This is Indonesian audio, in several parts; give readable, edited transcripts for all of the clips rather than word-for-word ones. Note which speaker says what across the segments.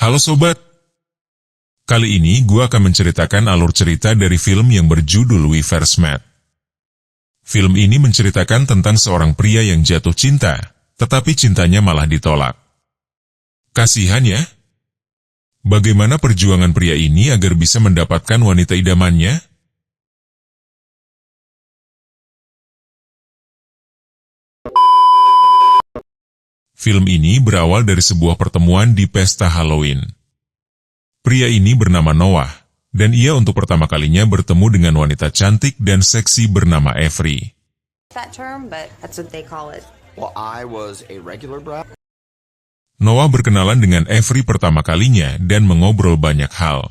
Speaker 1: Halo sobat, kali ini gue akan menceritakan alur cerita dari film yang berjudul We First Met. Film ini menceritakan tentang seorang pria yang jatuh cinta, tetapi cintanya malah ditolak. Kasihan ya? Bagaimana perjuangan pria ini agar bisa mendapatkan wanita idamannya? Film ini berawal dari sebuah pertemuan di pesta Halloween. Pria ini bernama Noah, dan ia untuk pertama kalinya bertemu dengan wanita cantik dan seksi bernama Avery. Noah berkenalan dengan Avery pertama kalinya dan mengobrol banyak hal.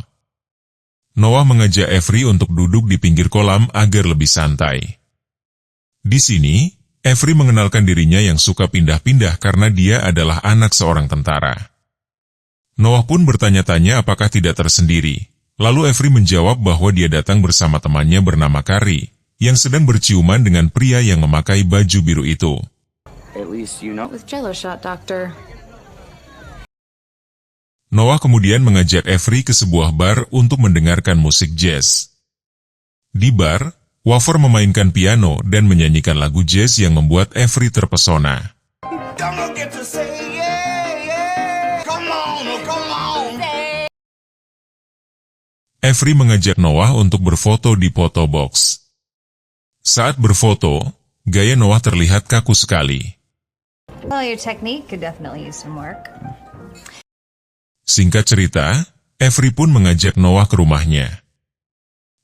Speaker 1: Noah mengajak Avery untuk duduk di pinggir kolam agar lebih santai. Di sini, Avery mengenalkan dirinya yang suka pindah-pindah karena dia adalah anak seorang tentara. Noah pun bertanya-tanya apakah tidak tersendiri. Lalu Avery menjawab bahwa dia datang bersama temannya bernama Carrie, yang sedang berciuman dengan pria yang memakai baju biru itu. Noah kemudian mengajak Avery ke sebuah bar untuk mendengarkan musik jazz. Di bar, Wafer memainkan piano dan menyanyikan lagu jazz yang membuat Avery terpesona. Avery mengajak Noah untuk berfoto di photo box. Saat berfoto, gaya Noah terlihat kaku sekali. Singkat cerita, Avery pun mengajak Noah ke rumahnya.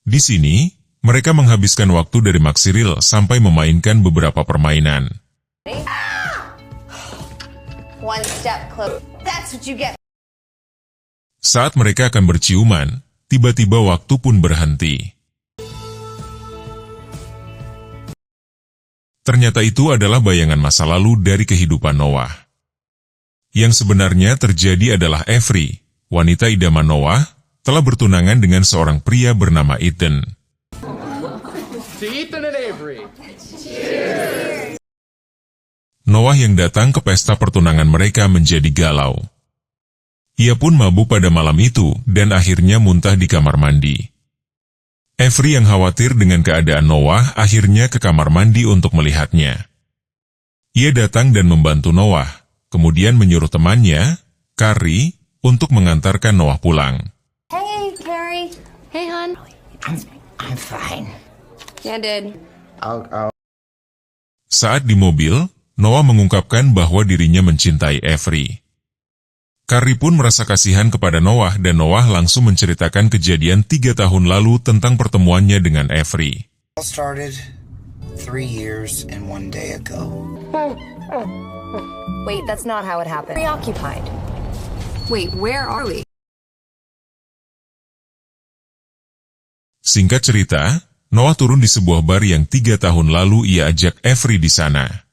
Speaker 1: Di sini, mereka menghabiskan waktu dari Maxiril sampai memainkan beberapa permainan. Saat mereka akan berciuman, tiba-tiba waktu pun berhenti. Ternyata itu adalah bayangan masa lalu dari kehidupan Noah. Yang sebenarnya terjadi adalah Avery, wanita idaman Noah, telah bertunangan dengan seorang pria bernama Ethan. Noah yang datang ke pesta pertunangan mereka menjadi galau. Ia pun mabuk pada malam itu dan akhirnya muntah di kamar mandi. Avery yang khawatir dengan keadaan Noah akhirnya ke kamar mandi untuk melihatnya. Ia datang dan membantu Noah, kemudian menyuruh temannya, Carrie, untuk mengantarkan Noah pulang.
Speaker 2: Hey, Carrie.
Speaker 3: Hey, hon.
Speaker 2: I'm fine.
Speaker 3: Yeah, dude.
Speaker 1: Saat di mobil, Noah mengungkapkan bahwa dirinya mencintai Avery. Carrie pun merasa kasihan kepada Noah dan Noah langsung menceritakan kejadian 3 tahun lalu tentang pertemuannya dengan Avery.
Speaker 4: Started 3 years and 1 day ago.
Speaker 2: Wait, that's not how it happened. Preoccupied.
Speaker 3: Wait, where are we?
Speaker 1: Singkat cerita, Noah turun di sebuah bar yang 3 tahun lalu ia ajak Avery di sana.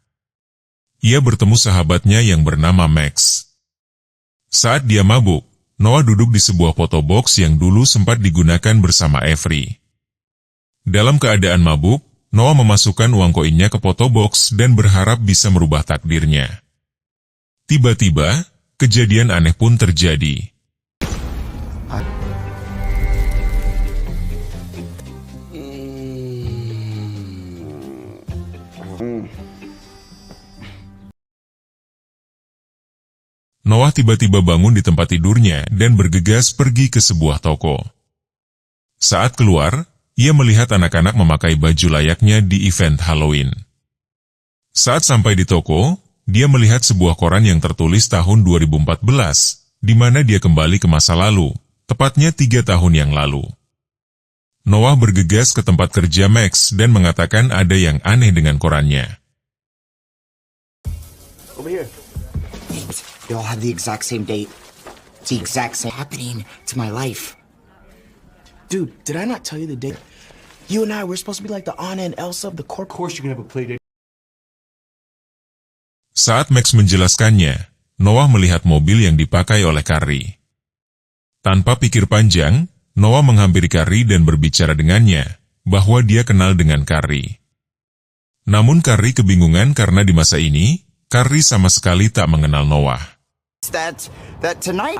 Speaker 1: Ia bertemu sahabatnya yang bernama Max. Saat dia mabuk, Noah duduk di sebuah photo box yang dulu sempat digunakan bersama Avery. Dalam keadaan mabuk, Noah memasukkan uang koinnya ke photo box dan berharap bisa merubah takdirnya. Tiba-tiba, kejadian aneh pun terjadi. Noah tiba-tiba bangun di tempat tidurnya dan bergegas pergi ke sebuah toko. Saat keluar, ia melihat anak-anak memakai baju layaknya di event Halloween. Saat sampai di toko, dia melihat sebuah koran yang tertulis tahun 2014, di mana dia kembali ke masa lalu, tepatnya 3 tahun yang lalu. Noah bergegas ke tempat kerja Max dan mengatakan ada yang aneh dengan korannya.
Speaker 4: Over here. They all have the exact same date. It's the exact same happening to my life.
Speaker 5: Dude, did I not tell you the date? You and I were supposed to be like the Anna and Elsa of the court.
Speaker 6: Of course you're gonna have a play date.
Speaker 1: Saat Max menjelaskannya, Noah melihat mobil yang dipakai oleh Carrie. Tanpa pikir panjang, Noah menghampiri Carrie dan berbicara dengannya, bahwa dia kenal dengan Carrie. Namun Carrie kebingungan karena di masa ini, Carrie sama sekali tak mengenal Noah.
Speaker 4: That tonight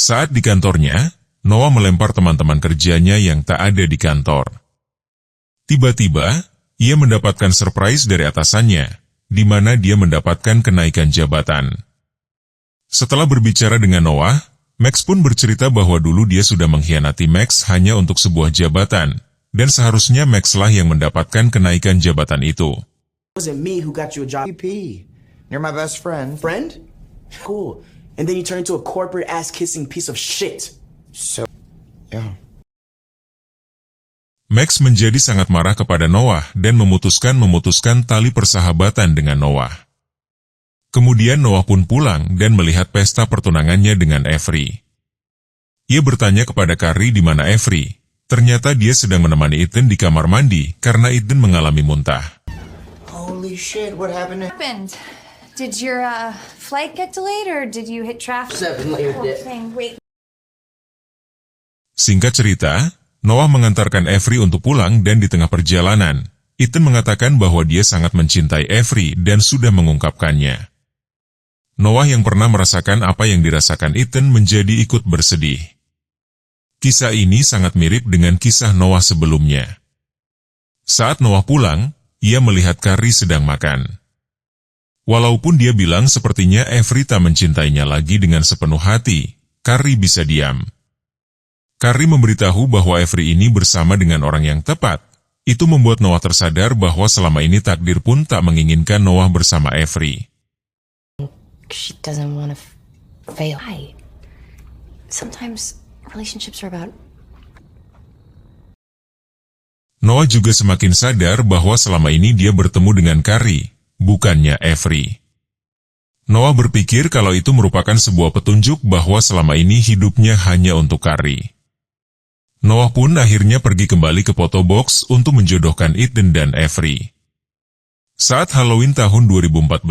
Speaker 1: Saat di kantornya, Noah melempar teman-teman kerjanya yang tak ada di kantor. Tiba-tiba, ia mendapatkan surprise dari atasannya, di mana dia mendapatkan kenaikan jabatan. Setelah berbicara dengan Noah, Max pun bercerita bahwa dulu dia sudah mengkhianati Max hanya untuk sebuah jabatan, dan seharusnya Max lah yang mendapatkan kenaikan jabatan itu.
Speaker 5: It wasn't me who got you a job.
Speaker 4: VP, you're my best friend.
Speaker 5: Friend? Cool. And then you turn into a corporate ass-kissing piece of shit.
Speaker 4: So, yeah.
Speaker 1: Max menjadi sangat marah kepada Noah dan memutuskan tali persahabatan dengan Noah. Kemudian Noah pun pulang dan melihat pesta pertunangannya dengan Avery. Ia bertanya kepada Carrie di mana Avery. Ternyata dia sedang menemani Ethan di kamar mandi karena Ethan mengalami muntah.
Speaker 4: Holy shit, what happened?
Speaker 2: Happened. Did your flight get delayed or did you hit traffic?
Speaker 5: 7 later
Speaker 2: Oh, dang, wait.
Speaker 1: Singkat cerita, Noah mengantarkan Avery untuk pulang dan di tengah perjalanan, Ethan mengatakan bahwa dia sangat mencintai Avery dan sudah mengungkapkannya. Noah yang pernah merasakan apa yang dirasakan Ethan menjadi ikut bersedih. Kisah ini sangat mirip dengan kisah Noah sebelumnya. Saat Noah pulang, ia melihat Carrie sedang makan. Walaupun dia bilang sepertinya Avery tak mencintainya lagi dengan sepenuh hati, Carrie bisa diam. Carrie memberitahu bahwa Avery ini bersama dengan orang yang tepat. Itu membuat Noah tersadar bahwa selama ini takdir pun tak menginginkan Noah bersama Avery.
Speaker 3: She doesn't want to fail. Why? Sometimes relationships are about...
Speaker 1: Noah juga semakin sadar bahwa selama ini dia bertemu dengan Carrie, bukannya Avery. Noah berpikir kalau itu merupakan sebuah petunjuk bahwa selama ini hidupnya hanya untuk Carrie. Noah pun akhirnya pergi kembali ke photo box untuk menjodohkan Ethan dan Avery. Saat Halloween tahun 2014,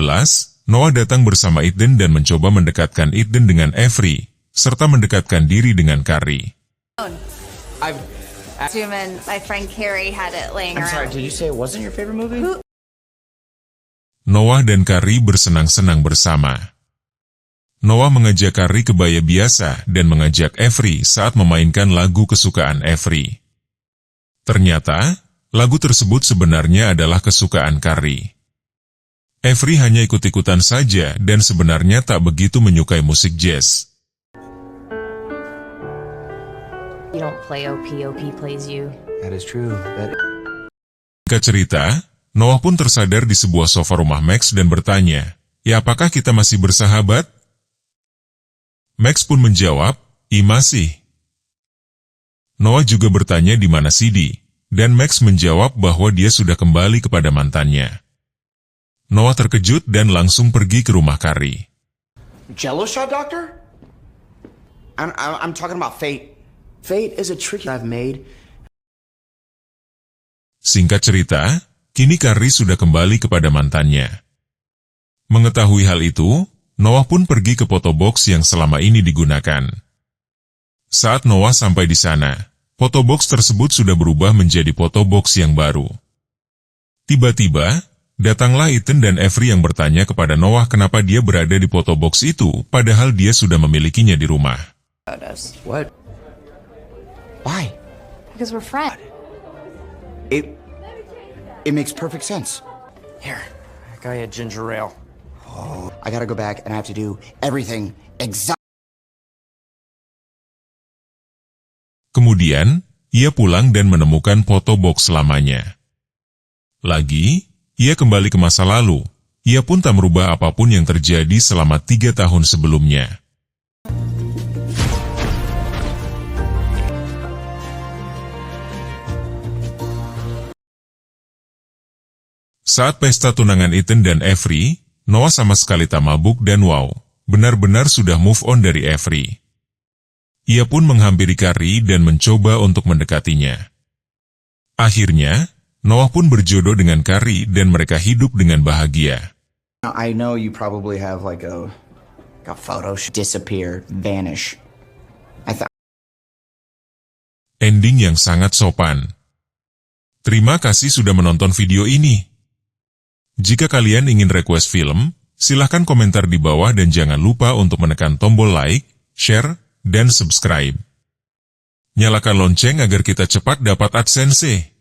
Speaker 1: Noah datang bersama Ethan dan mencoba mendekatkan Ethan dengan Avery, serta mendekatkan diri dengan Carrie.
Speaker 2: Assuming my friend Carrie had it laying
Speaker 4: I'm sorry,
Speaker 2: around.
Speaker 4: did you say it wasn't your favorite movie?
Speaker 1: Noah dan Carrie bersenang-senang bersama. Noah mengajak Carrie kebaya biasa dan mengajak Avery saat memainkan lagu kesukaan Avery. Ternyata, lagu tersebut sebenarnya adalah kesukaan Carrie. Avery hanya ikut-ikutan saja dan sebenarnya tak begitu menyukai musik jazz.
Speaker 3: You don't play OP plays you.
Speaker 4: That is true.
Speaker 1: Singkat cerita, Noah pun tersadar di sebuah sofa rumah Max dan bertanya, "Ya apakah kita masih bersahabat?" Max pun menjawab, masih." Noah juga bertanya di mana Cindy, dan Max menjawab bahwa dia sudah kembali kepada mantannya. Noah terkejut dan langsung pergi ke rumah Carrie.
Speaker 4: Jello shot, doctor? I'm talking about fate.
Speaker 5: Fate is a trick I've made.
Speaker 1: Singkat cerita, kini Carrie sudah kembali kepada mantannya. Mengetahui hal itu, Noah pun pergi ke photo box yang selama ini digunakan. Saat Noah sampai di sana, photo box tersebut sudah berubah menjadi photo box yang baru. Tiba-tiba, datanglah Ethan dan Avery yang bertanya kepada Noah kenapa dia berada di photo box itu, padahal dia sudah memilikinya di rumah.
Speaker 2: Photos.
Speaker 4: What? Why?
Speaker 2: Because we're friends.
Speaker 4: It makes perfect sense.
Speaker 5: Here, I got you a ginger ale.
Speaker 4: Oh, I gotta go back and I have to do everything exactly.
Speaker 1: Kemudian, ia pulang dan menemukan foto box lamanya. Lagi, ia kembali ke masa lalu. Ia pun tak merubah apapun yang terjadi selama 3 tahun sebelumnya. Saat pesta tunangan Ethan dan Avery, Noah sama sekali tak mabuk dan wow, benar-benar sudah move on dari Avery. Ia pun menghampiri Carrie dan mencoba untuk mendekatinya. Akhirnya, Noah pun berjodoh dengan Carrie dan mereka hidup dengan bahagia.
Speaker 4: I know you probably have like a photo disappear, vanish.
Speaker 1: Ending yang sangat sopan. Terima kasih sudah menonton video ini. Jika kalian ingin request film, silahkan komentar di bawah dan jangan lupa untuk menekan tombol like, share, dan subscribe. Nyalakan lonceng agar kita cepat dapat AdSense.